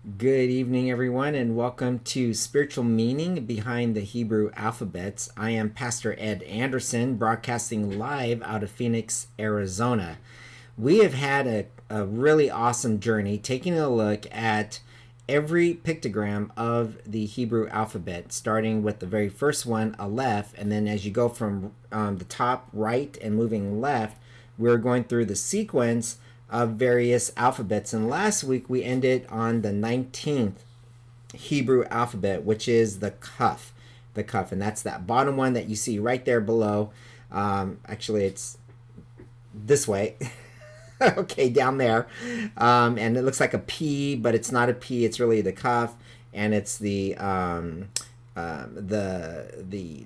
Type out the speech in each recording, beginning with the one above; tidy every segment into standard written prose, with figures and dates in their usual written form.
Good evening, everyone, and welcome to Spiritual Meaning Behind the Hebrew Alphabets. I am Pastor Ed Anderson, broadcasting live out of Phoenix, Arizona. We have had a really awesome journey taking a look at every pictogram of the Hebrew alphabet, starting with the very first one, Aleph, and then as you go from the top right and moving left, we're going through the sequence of various alphabets. And last week we ended on the 19th Hebrew alphabet, which is the Kaf. The Kaf, and that's that bottom one that you see right there below. Actually, it's this way. Okay, down there. And it looks like a P, but it's not a P. It's really the Kaf, and it's the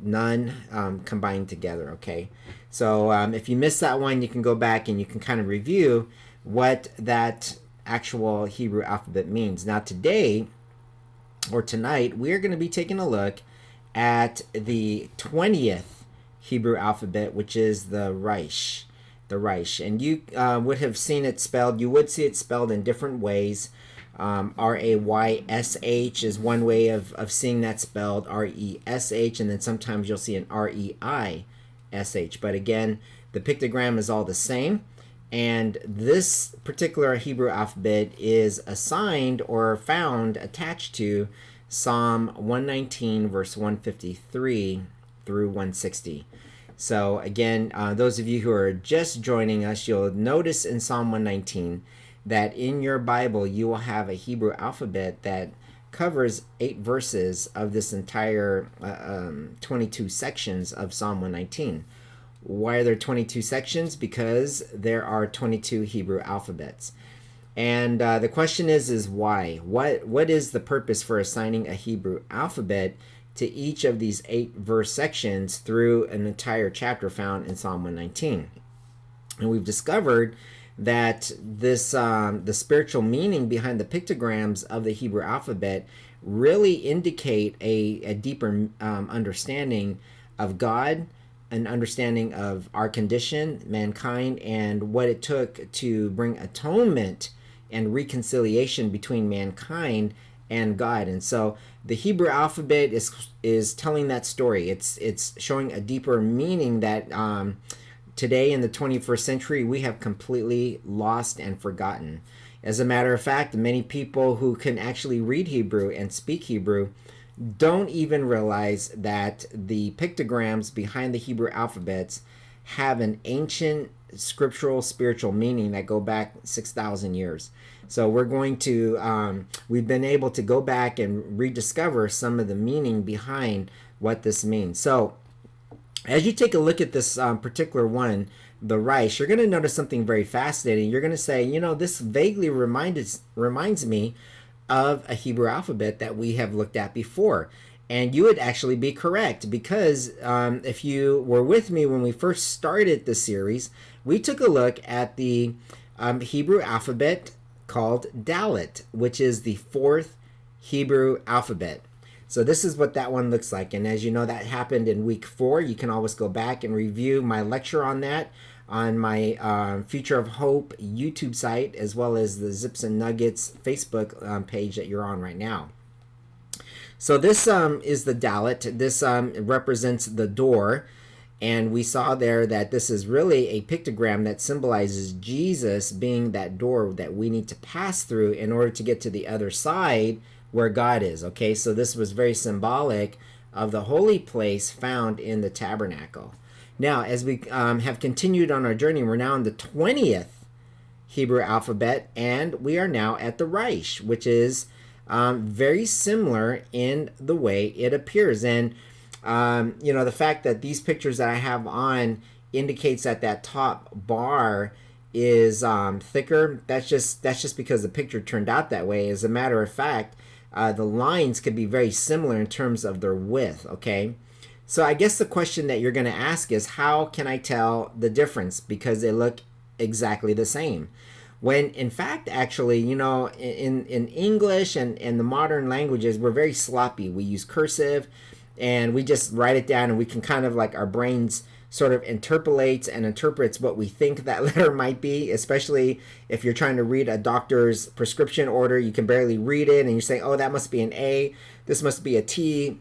nun combined together. Okay, so if you missed that one, you can go back and you can kind of review what that actual Hebrew alphabet means. Now today, or tonight, we're going to be taking a look at the 20th Hebrew alphabet, which is the Raysh. The Raysh. And you would have seen it spelled, you would see it spelled in different ways. Raysh is one way of seeing that spelled, Resh, and then sometimes you'll see an Reish. But again, the pictogram is all the same. And this particular Hebrew alphabet is assigned or found attached to Psalm 119, verse 153 through 160. So again, those of you who are just joining us, you'll notice in Psalm 119 that in your Bible you will have a Hebrew alphabet that covers 8 verses of this entire 22 sections of Psalm 119. Why are there 22 sections? Because there are 22 Hebrew alphabets. And the question is why? What is the purpose for assigning a Hebrew alphabet to each of these 8 verse sections through an entire chapter found in Psalm 119? And we've discovered that this the spiritual meaning behind the pictograms of the Hebrew alphabet really indicate a deeper understanding of God, an understanding of our condition, mankind, and what it took to bring atonement and reconciliation between mankind and God. And so the Hebrew alphabet is telling that story. It's showing a deeper meaning that today in the 21st century we have completely lost and forgotten. As a matter of fact, many people who can actually read Hebrew and speak Hebrew don't even realize that the pictograms behind the Hebrew alphabets have an ancient scriptural spiritual meaning that go back 6,000 years. So we're going to, we've been able to go back and rediscover some of the meaning behind what this means. So as you take a look at this particular one, the Raysh, you're going to notice something very fascinating. You're going to say, you know, this vaguely reminds me of a Hebrew alphabet that we have looked at before. And you would actually be correct, because if you were with me when we first started the series, we took a look at the Hebrew alphabet called Dalet, which is the 4th Hebrew alphabet. So this is what that one looks like. And as you know, that happened in week 4. You can always go back and review my lecture on that on my Future of Hope YouTube site, as well as the Zips and Nuggets Facebook page that you're on right now. So this is the Dalet. This represents the door. And we saw there that this is really a pictogram that symbolizes Jesus being that door that we need to pass through in order to get to the other side where God is. Okay, so this was very symbolic of the holy place found in the tabernacle. Now, as we have continued on our journey, we're now in the 20th Hebrew alphabet, and we are now at the Raysh, which is very similar in the way it appears. And you know, the fact that these pictures that I have on indicates that that top bar is thicker. That's just because the picture turned out that way. As a matter of fact, the lines could be very similar in terms of their width. Okay, so I guess the question that you're going to ask is, how can I tell the difference? Because they look exactly the same. When in fact, actually, you know, in English and the modern languages, we're very sloppy. We use cursive and we just write it down, and we can kind of, like, our brains sort of interpolates and interprets what we think that letter might be, especially if you're trying to read a doctor's prescription order. You can barely read it and you're saying, oh, that must be an A, this must be a T,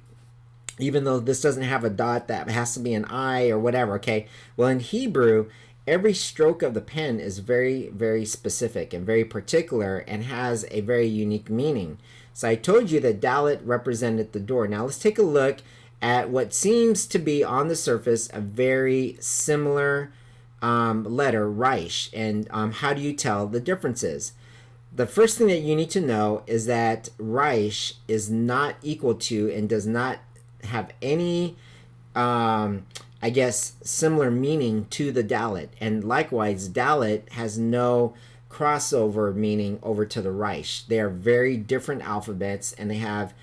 even though this doesn't have a dot, that has to be an I or whatever, okay? Well, in Hebrew, every stroke of the pen is very, very specific and very particular and has a very unique meaning. So I told you that Dalet represented the door. Now let's take a look at what seems to be on the surface a very similar letter, Raysh. And how do you tell the differences? The first thing that you need to know is that Raysh is not equal to and does not have any similar meaning to the Dalet. And likewise, Dalet has no crossover meaning over to the Raysh. They are very different alphabets and they have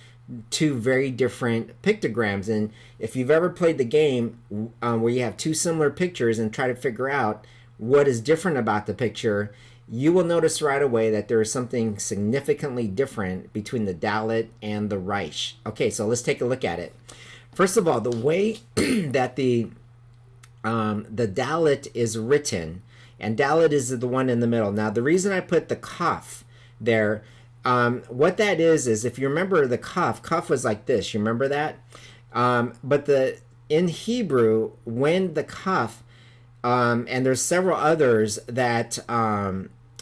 two very different pictograms. And if you've ever played the game where you have two similar pictures and try to figure out what is different about the picture, you will notice right away that there is something significantly different between the Dalet and the Raysh. Okay, so let's take a look at it. First of all, the way that the Dalet is written, and Dalet is the one in the middle. Now, the reason I put the Kaf there, what that is if you remember the Kaf was like this. You remember that? But in Hebrew, when the Kaf, and there's several others that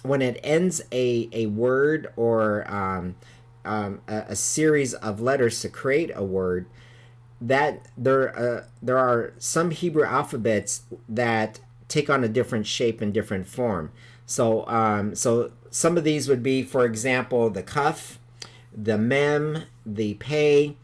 when it ends a word or a series of letters to create a word, that there are some Hebrew alphabets that take on a different shape and different form. So so some of these would be, for example, the Kaf, the Mem, the Pei,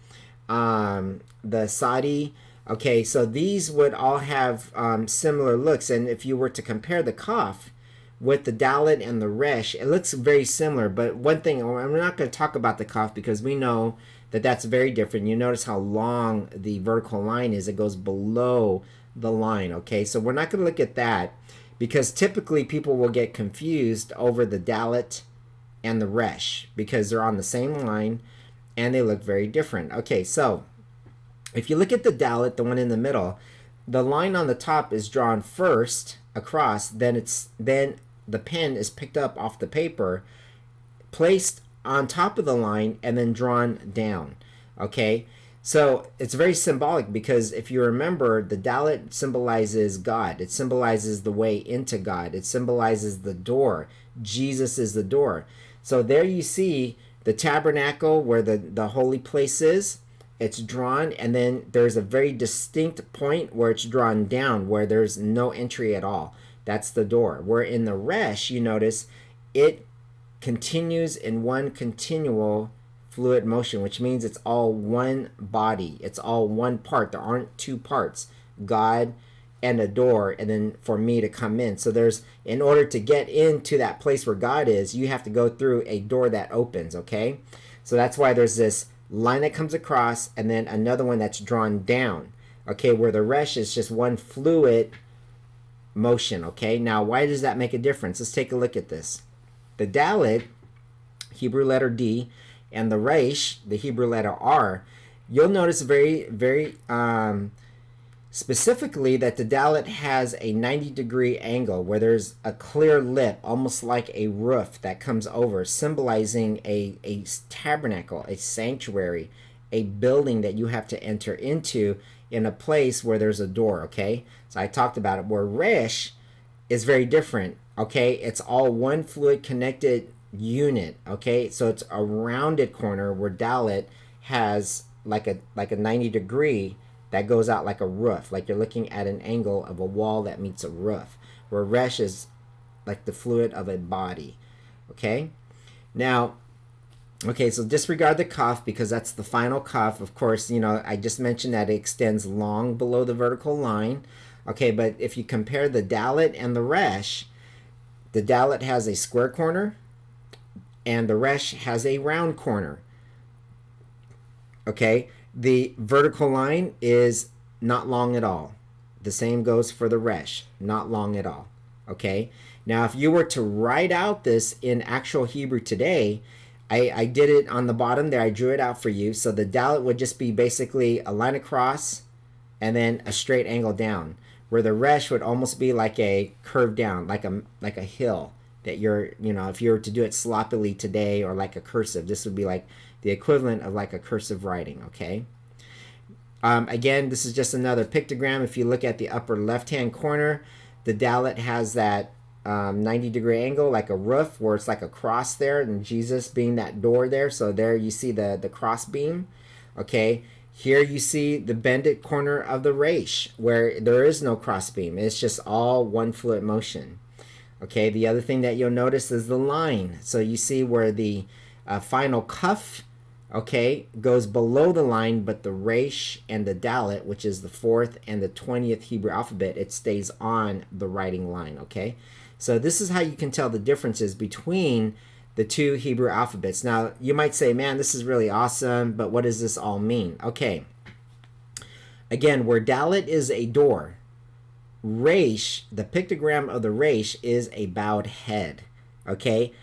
the Sadi. Okay, so these would all have similar looks, and if you were to compare the Kaf with the Dalet and the Resh, it looks very similar. But one thing, I'm not going to talk about the Kaf because we know that that's very different. You notice how long the vertical line is. It goes below the line, okay? So we're not going to look at that because typically people will get confused over the Dalet and the Resh because they're on the same line and they look very different. Okay, so if you look at the Dalet, the one in the middle, the line on the top is drawn first across, then the pen is picked up off the paper, placed on top of the line, and then drawn down. Okay, so it's very symbolic because if you remember, the Dalet symbolizes God. It symbolizes the way into God. It symbolizes the door. Jesus is the door. So there you see the tabernacle where the holy place is. It's drawn, and then there's a very distinct point where it's drawn down, where there's no entry at all. That's the door. Where in the Resh, you notice it continues in one continual fluid motion, which means it's all one body. It's all one part. There aren't two parts, God and a door, and then for me to come in. So there's, in order to get into that place where God is, you have to go through a door that opens, okay? So that's why there's this line that comes across and then another one that's drawn down, okay, where the Resh is just one fluid motion, okay? Now, why does that make a difference? Let's take a look at this. The Dalet, Hebrew letter D, and the Raysh, the Hebrew letter R, you'll notice very, very specifically that the Dalet has a 90-degree angle where there's a clear lip, almost like a roof that comes over, symbolizing a tabernacle, a sanctuary, a building that you have to enter into in a place where there's a door, okay? So I talked about it. Where Resh is very different, okay? It's all one fluid connected unit, okay? So it's a rounded corner where Dalet has like a 90-degree that goes out like a roof, like you're looking at an angle of a wall that meets a roof, where Resh is like the fluid of a body, okay? Now, okay, so disregard the Kaf because that's the final Kaf. Of course, you know, I just mentioned that it extends long below the vertical line, okay? But if you compare the Dalet and the Resh, the Dalet has a square corner and the Resh has a round corner, okay? The vertical line is not long at all. The same goes for the Resh, not long at all, okay? Now, if you were to write out this in actual Hebrew today, I did it on the bottom there. I drew it out for you. So the Dalet would just be basically a line across and then a straight angle down. where the resh would almost be like a curve down, like a hill that you're, if you were to do it sloppily today, or like a cursive, this would be like the equivalent of like a cursive writing, okay? Again, this is just another pictogram. If you look at the upper left-hand corner, the Dalet has that 90-degree angle, like a roof, where it's like a cross there, and Jesus being that door there. So there you see the cross beam. Okay, here you see the bended corner of the Raysh, where there is no cross beam. It's just all one fluid motion. Okay, the other thing that you'll notice is the line. So you see where the final cuff, okay, goes below the line, but the Raysh and the Dalet, which is the 4th and the 20th Hebrew alphabet, it stays on the writing line, okay? So this is how you can tell the differences between the two Hebrew alphabets. Now, you might say, man, this is really awesome, but what does this all mean? Okay, again, where Dalet is a door, Raysh, the pictogram of the Raysh, is a bowed head, okay?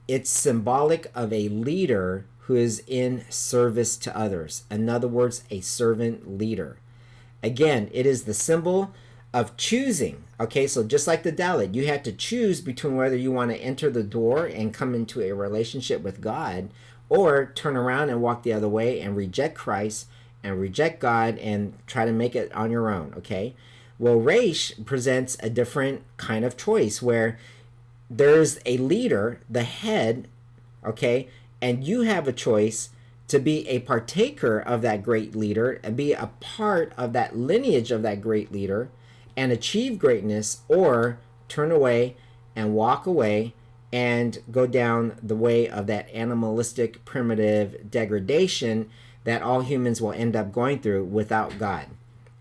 It's symbolic of a leader who is in service to others. In other words, a servant leader. Again, it is the symbol of choosing. Okay, so just like the Dalet, you had to choose between whether you want to enter the door and come into a relationship with God, or turn around and walk the other way and reject Christ and reject God and try to make it on your own. Okay, well, Raysh presents a different kind of choice where there's a leader, the head, okay, and you have a choice to be a partaker of that great leader and be a part of that lineage of that great leader and achieve greatness, or turn away and walk away and go down the way of that animalistic, primitive degradation that all humans will end up going through without God.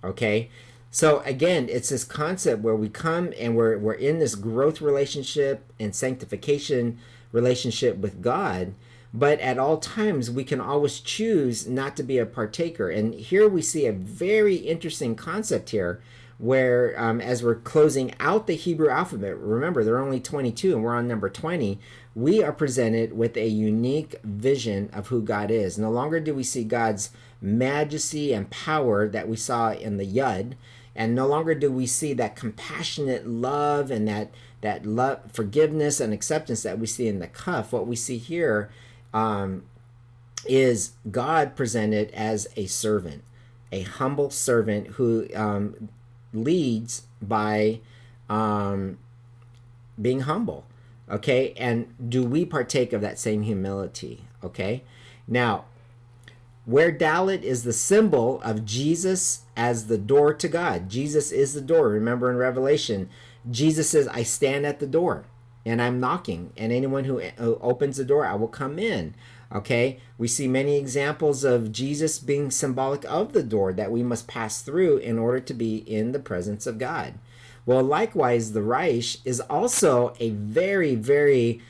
Okay? So again, it's this concept where we come and we're in this growth relationship and sanctification relationship with God, but at all times we can always choose not to be a partaker. And here we see a very interesting concept here where as we're closing out the Hebrew alphabet, remember there are only 22 and we're on number 20, we are presented with a unique vision of who God is. No longer do we see God's majesty and power that we saw in the Yud, and no longer do we see that compassionate love and that love, forgiveness and acceptance that we see in the Kaf. What we see here is God presented as a servant, a humble servant who leads by being humble. Okay, and do we partake of that same humility? Okay, now where Dalet is the symbol of Jesus as the door to God. Jesus is the door. Remember in Revelation, Jesus says, I stand at the door and I'm knocking, and anyone who opens the door, I will come in. Okay, we see many examples of Jesus being symbolic of the door that we must pass through in order to be in the presence of God. Well, likewise, the Raysh is also a very, very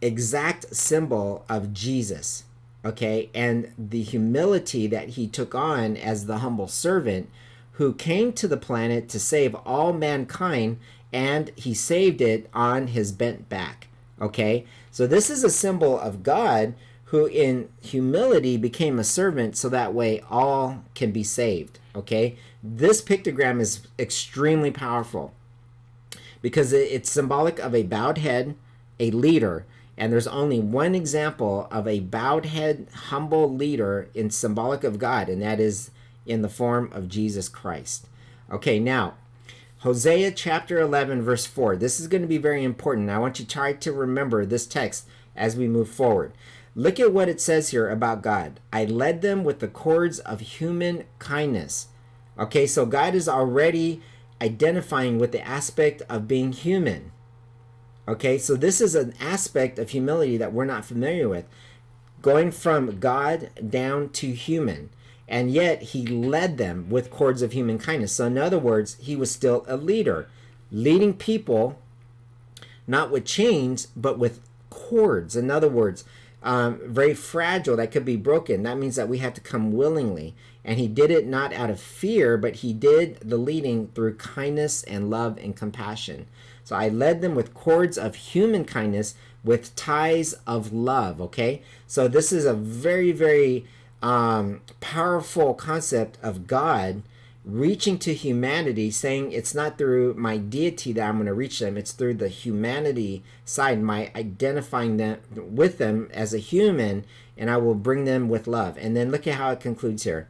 exact symbol of Jesus. Okay, and the humility that he took on as the humble servant who came to the planet to save all mankind, and he saved it on his bent back. Okay, so this is a symbol of God who in humility became a servant so that way all can be saved. Okay, this pictogram is extremely powerful because it's symbolic of a bowed head, a leader. And there's only one example of a bowed head, humble leader in symbolic of God, and that is in the form of Jesus Christ. Okay, now, Hosea chapter 11, verse 4. This is going to be very important. I want you to try to remember this text as we move forward. Look at what it says here about God. I led them with the cords of human kindness. Okay, so God is already identifying with the aspect of being human. Okay, so this is an aspect of humility that we're not familiar with. Going from God down to human. And yet he led them with cords of human kindness. So in other words, he was still a leader. Leading people, not with chains, but with cords. In other words, very fragile that could be broken. That means that we have to come willingly. And he did it not out of fear, but he did the leading through kindness and love and compassion. So I led them with cords of human kindness, with ties of love, okay? So this is a very, very powerful concept of God reaching to humanity, saying it's not through my deity that I'm going to reach them, it's through the humanity side, my identifying them with them as a human, and I will bring them with love. And then look at how it concludes here.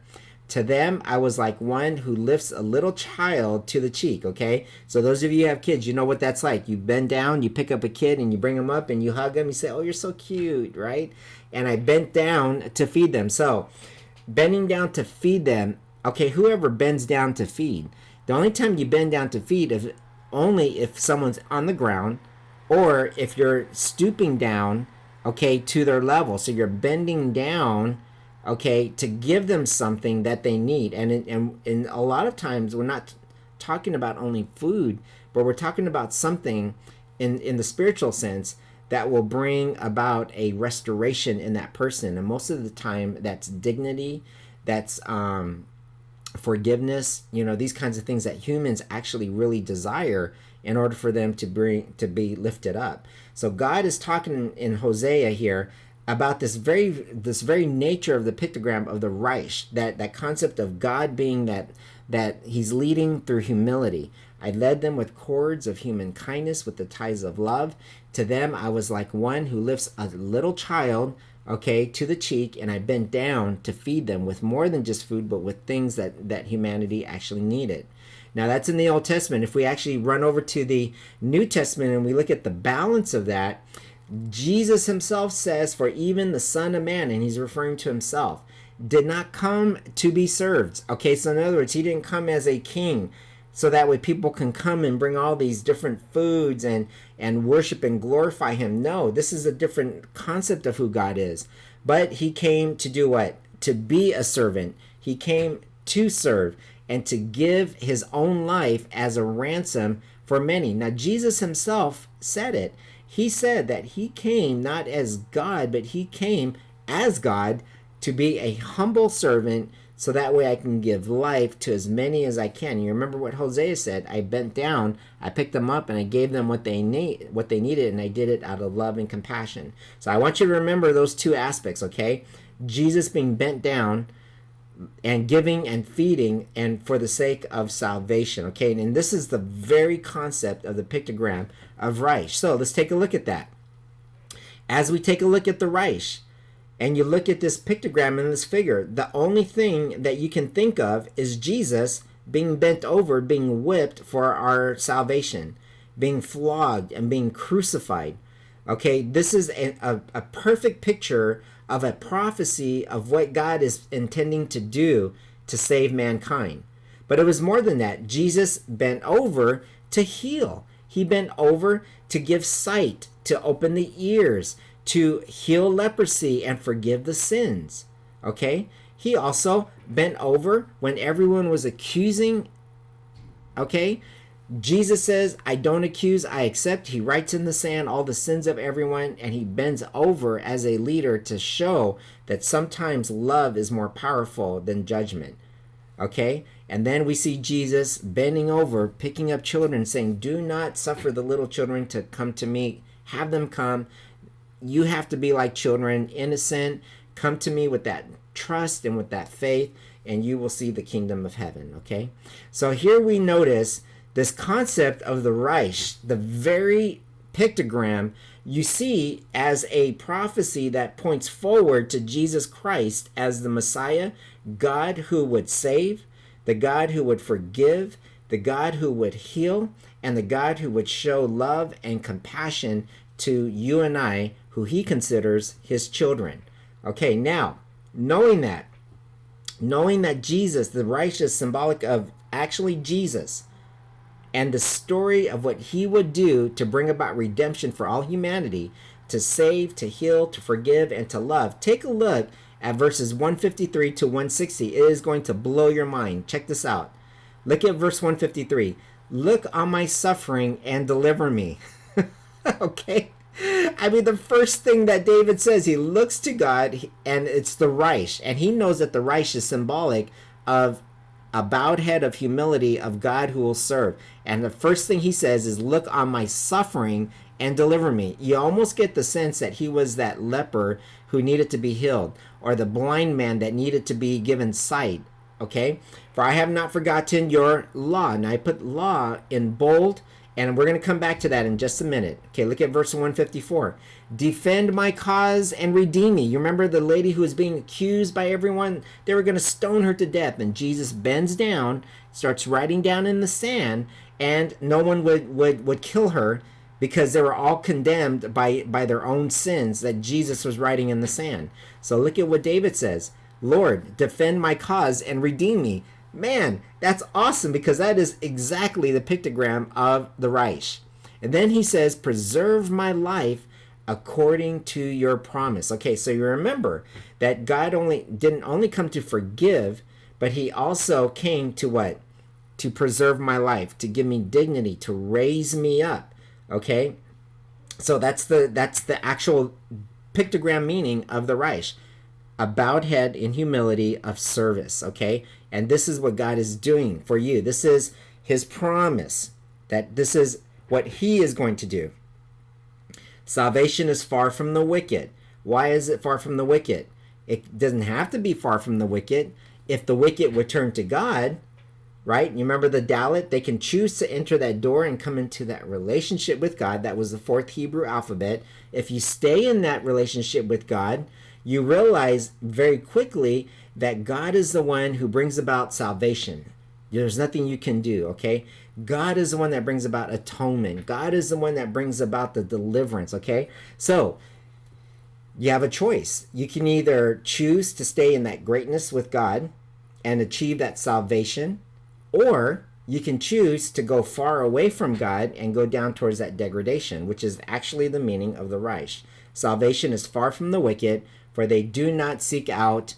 To them, I was like one who lifts a little child to the cheek, okay? So those of you who have kids, you know what that's like. You bend down, you pick up a kid, and you bring them up, and you hug them. You say, oh, you're so cute, right? And I bent down to feed them. So bending down to feed them, okay, whoever bends down to feed. The only time you bend down to feed is only if someone's on the ground or if you're stooping down, okay, to their level. So you're bending down, okay, to give them something that they need. And a lot of times we're not talking about only food, but we're talking about something in the spiritual sense that will bring about a restoration in that person. And most of the time that's dignity, that's forgiveness, these kinds of things that humans actually really desire in order for them to be lifted up. So God is talking in Hosea here about this very nature of the pictogram of the Raysh, that concept of God being that he's leading through humility. I led them with cords of human kindness, with the ties of love. To them I was like one who lifts a little child, okay, to the cheek, and I bent down to feed them with more than just food, but with things that humanity actually needed. Now that's in the Old Testament. If we actually run over to the New Testament and we look at the balance of that, Jesus himself says, for even the Son of Man, and he's referring to himself, did not come to be served. Okay, so in other words, he didn't come as a king so that way people can come and bring all these different foods and worship and glorify him. No, this is a different concept of who God is. But he came to do what? To be a servant. He came to serve and to give his own life as a ransom for many. Now, Jesus himself said it. He said that he came not as God, but he came as God to be a humble servant, so that way I can give life to as many as I can. You remember what Hosea said? I bent down, I picked them up, and I gave them what they needed, and I did it out of love and compassion. So I want you to remember those two aspects, okay? Jesus being bent down and giving and feeding, and for the sake of salvation, okay? And this is the very concept of the pictogram of Raysh. So let's take a look at that. As we take a look at the Raysh, and you look at this pictogram and this figure, the only thing that you can think of is Jesus being bent over, being whipped for our salvation, being flogged and being crucified. Okay, this is a perfect picture of a prophecy of what God is intending to do to save mankind. But it was more than that. Jesus bent over to heal. He bent over to give sight, to open the ears, to heal leprosy and forgive the sins. Okay? He also bent over when everyone was accusing. Okay? Jesus says, I don't accuse, I accept. He writes in the sand all the sins of everyone, and he bends over as a leader to show that sometimes love is more powerful than judgment. Okay? And then we see Jesus bending over, picking up children, saying, do not suffer the little children to come to me. Have them come. You have to be like children, innocent. Come to me with that trust and with that faith, and you will see the kingdom of heaven. Okay? So here we notice this concept of the Raysh, the very pictogram you see as a prophecy that points forward to Jesus Christ as the Messiah, God who would save, the God who would forgive, the God who would heal, and the God who would show love and compassion to you and I, who he considers his children. Okay, now, knowing that Jesus, the Raysh, is symbolic of actually Jesus, and the story of what he would do to bring about redemption for all humanity, to save, to heal, to forgive, and to love. Take a look at verses 153 to 160. It is going to blow your mind. Check this out. Look at verse 153. Look on my suffering and deliver me. Okay? I mean, the first thing that David says, he looks to God, and it's the Raysh. And he knows that the Raysh is symbolic of a bowed head of humility of God who will serve. And the first thing he says is, look on my suffering and deliver me. You almost get the sense that he was that leper who needed to be healed, or the blind man that needed to be given sight. Okay? For I have not forgotten your law. And I put law in bold, and we're going to come back to that in just a minute. Okay, look at verse 154. Defend my cause and redeem me. You remember the lady who was being accused by everyone? They were going to stone her to death. And Jesus bends down, starts writing down in the sand, and no one would kill her because they were all condemned by their own sins that Jesus was writing in the sand. So look at what David says. Lord, defend my cause and redeem me. Man, that's awesome, because that is exactly the pictogram of the Raysh. And then he says, preserve my life according to your promise. Okay, so you remember that God didn't only come to forgive, but he also came to what? To preserve my life, to give me dignity, to raise me up. Okay, so that's the actual pictogram meaning of the Raysh. A bowed head in humility of service. Okay, and this is what God is doing for you. This is his promise, that this is what he is going to do. Salvation is far from the wicked. Why is it far from the wicked? It doesn't have to be far from the wicked. If the wicked would turn to God, right? You remember the Dalit? They can choose to enter that door and come into that relationship with God. That was the fourth Hebrew alphabet. If you stay in that relationship with God, you realize very quickly that God is the one who brings about salvation. There's nothing you can do, okay? God is the one that brings about atonement. God is the one that brings about the deliverance, okay? So you have a choice. You can either choose to stay in that greatness with God and achieve that salvation, or you can choose to go far away from God and go down towards that degradation, which is actually the meaning of the Raysh. Salvation is far from the wicked, for they do not seek out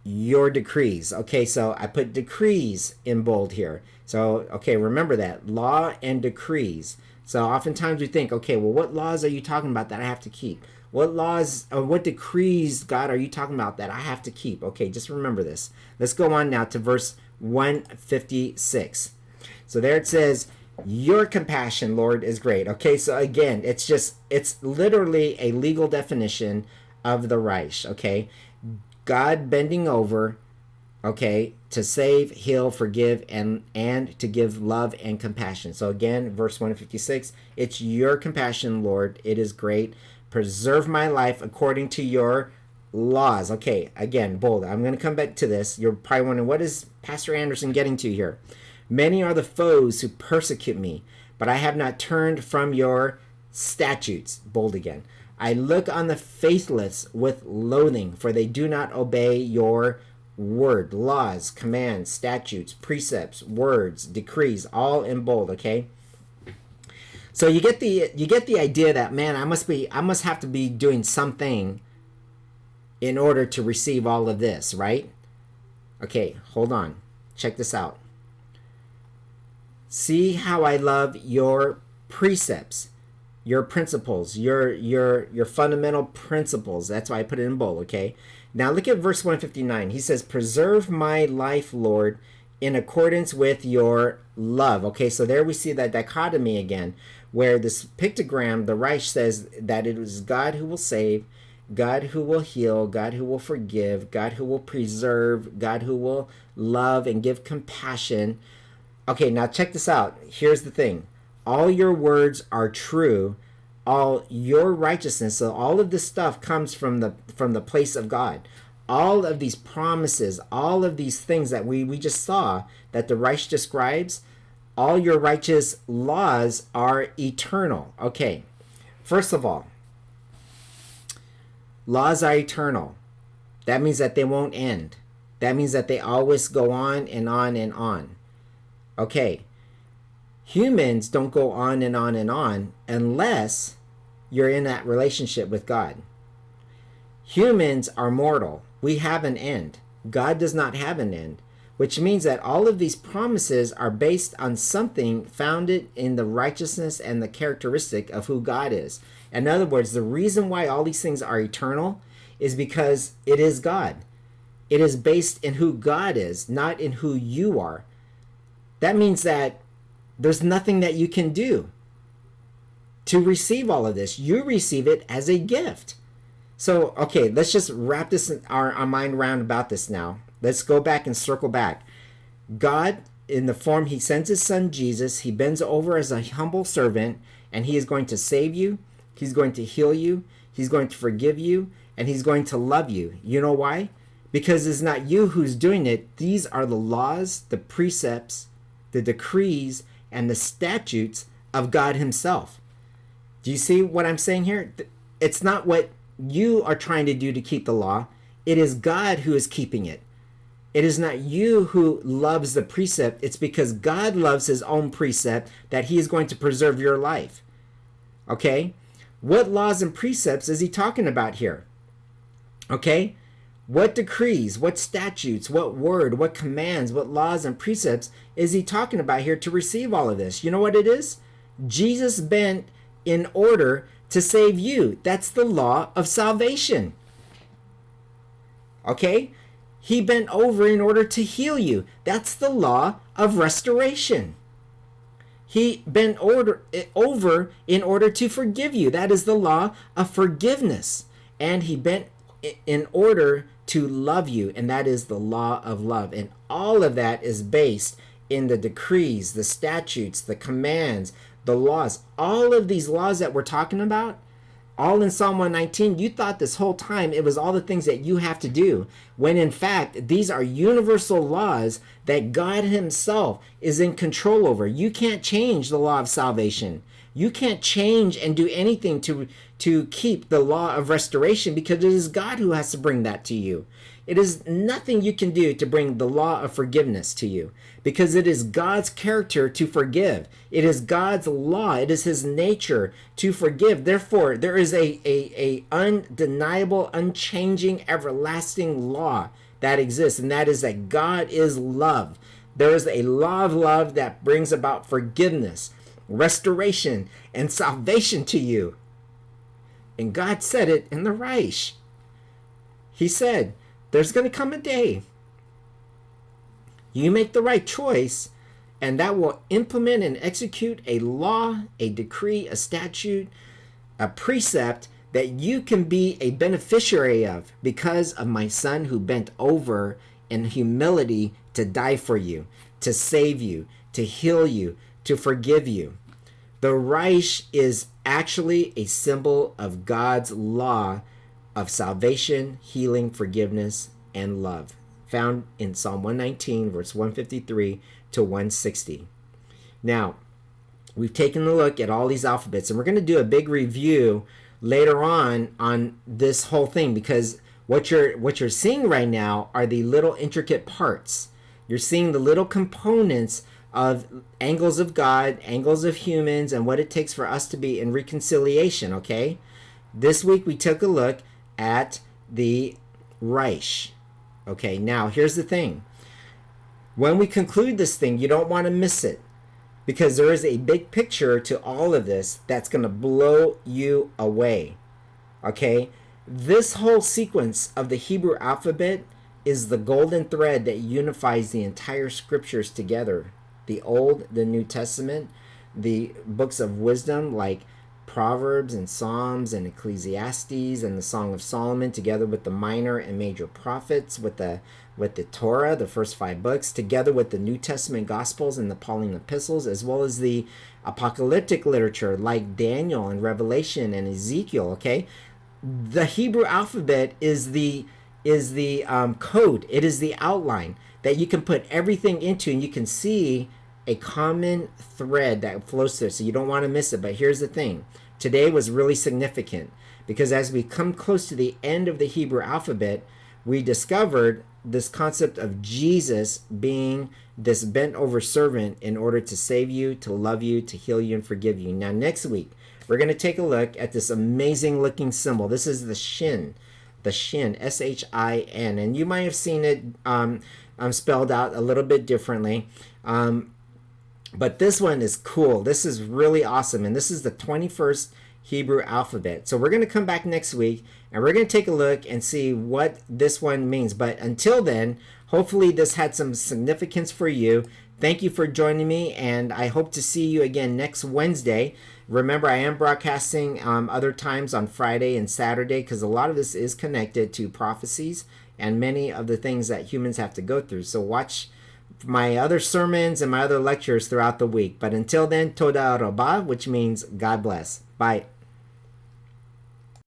your decrees. Okay, so I put decrees in bold here. So, okay, remember that. Law and decrees. So oftentimes we think, okay, well, what laws are you talking about that I have to keep? What laws or what decrees, God, are you talking about that I have to keep? Okay, just remember this. Let's go on now to verse 156. So there it says, your compassion, Lord, is great. Okay, so again, it's literally a legal definition of the Raysh. Okay, God bending over, okay, to save, heal, forgive, and to give love and compassion. So again, verse 156, it's your compassion, Lord. It is great. Preserve my life according to your laws. Okay, again, bold. I'm going to come back to this. You're probably wondering, what is Pastor Anderson getting to here? Many are the foes who persecute me, but I have not turned from your statutes. Bold again. I look on the faithless with loathing, for they do not obey your word. Laws, commands, statutes, precepts, words, decrees, all in bold, okay? So you get the idea that, man, I must have to be doing something in order to receive all of this, right? Okay, hold on. Check this out. See how I love your precepts, your principles, your fundamental principles. That's why I put it in bold, okay? Now look at verse 159. He says, preserve my life, Lord, in accordance with your love. Okay, so there we see that dichotomy again, where this pictogram, the Raysh, says that it is God who will save, God who will heal, God who will forgive, God who will preserve, God who will love and give compassion. Okay, now check this out. Here's the thing. All your words are true. All your righteousness, so all of this stuff comes from the place of God. All of these promises, all of these things that we just saw that the Raysh describes, all your righteous laws are eternal. Okay, first of all, laws are eternal. That means that they won't end. That means that they always go on and on and on. Okay, humans don't go on and on and on unless you're in that relationship with God. Humans are mortal. We have an end. God does not have an end, which means that all of these promises are based on something founded in the righteousness and the characteristic of who God is. In other words, the reason why all these things are eternal is because it is God. It is based in who God is, not in who you are. That means that there's nothing that you can do to receive all of this. You receive it as a gift. So, okay, let's just wrap this our mind around about this now. Let's go back and circle back. God, in the form, he sends his son Jesus. He bends over as a humble servant, and he is going to save you. He's going to heal you. He's going to forgive you, and he's going to love you. You know why? Because it's not you who's doing it. These are the laws, the precepts, the decrees, and the statutes of God himself. Do you see what I'm saying here? It's not what you are trying to do to keep the law. It is God who is keeping it. It is not you who loves the precept. It's because God loves his own precept that he is going to preserve your life. Okay? What laws and precepts is he talking about here? Okay? What decrees, what statutes, what word, what commands, what laws and precepts is he talking about here to receive all of this? You know what it is? Jesus bent in order to save you. That's the law of salvation. Okay? He bent over in order to heal you. That's the law of restoration. He bent over in order to forgive you. That is the law of forgiveness. And he bent in order to love you, and that is the law of love. And all of that is based in the decrees, the statutes, the commands, the laws. All of these laws that we're talking about, all in Psalm 119, you thought this whole time it was all the things that you have to do, when in fact these are universal laws that God himself is in control over. You can't change the law of salvation. You can't change and do anything to keep the law of restoration, because it is God who has to bring that to you. It is nothing you can do to bring the law of forgiveness to you, because it is God's character to forgive. It is God's law. It is his nature to forgive. Therefore, there is a undeniable, unchanging, everlasting law that exists, and that is that God is love. There is a law of love that brings about forgiveness, restoration, and salvation to you. And God said it in the Raysh. He said, there's going to come a day you make the right choice, and that will implement and execute a law, a decree, a statute, a precept that you can be a beneficiary of because of my son who bent over in humility to die for you, to save you, to heal you, to forgive you. The Raysh is actually a symbol of God's law of salvation, healing, forgiveness, and love, found in Psalm 119, verse 153 to 160. Now, we've taken a look at all these alphabets, and we're going to do a big review later on this whole thing, because what you're seeing right now are the little intricate parts. You're seeing the little components of angles of God, angles of humans, and what it takes for us to be in reconciliation, okay? This week we took a look at the Raysh. Okay, now here's the thing. When we conclude this thing, you don't want to miss it, because there is a big picture to all of this that's going to blow you away. Okay? This whole sequence of the Hebrew alphabet is the golden thread that unifies the entire scriptures together. The Old, the New Testament, the books of wisdom like Proverbs and Psalms and Ecclesiastes and the Song of Solomon, together with the minor and major prophets, with the Torah, the first 5 books, together with the New Testament Gospels and the Pauline epistles, as well as the apocalyptic literature like Daniel and Revelation and Ezekiel. Okay, the Hebrew alphabet is the code. It is the outline that you can put everything into, and you can see a common thread that flows through, so you don't want to miss it. But here's the thing. Today was really significant, because as we come close to the end of the Hebrew alphabet, we discovered this concept of Jesus being this bent over servant in order to save you, to love you, to heal you, and forgive you. Now, next week, we're going to take a look at this amazing looking symbol. This is the Shin, S-H-I-N, and you might have seen it spelled out a little bit differently. But this one is cool. This is really awesome. And this is the 21st Hebrew alphabet. So we're going to come back next week, and we're going to take a look and see what this one means. But until then, hopefully this had some significance for you. thank you for joining me, and I hope to see you again next Wednesday. Remember, I am broadcasting other times on Friday and Saturday because a lot of this is connected to prophecies and many of the things that humans have to go through. So watch my other sermons and my other lectures throughout the week. But until then, Toda Rabah, which means God bless. Bye.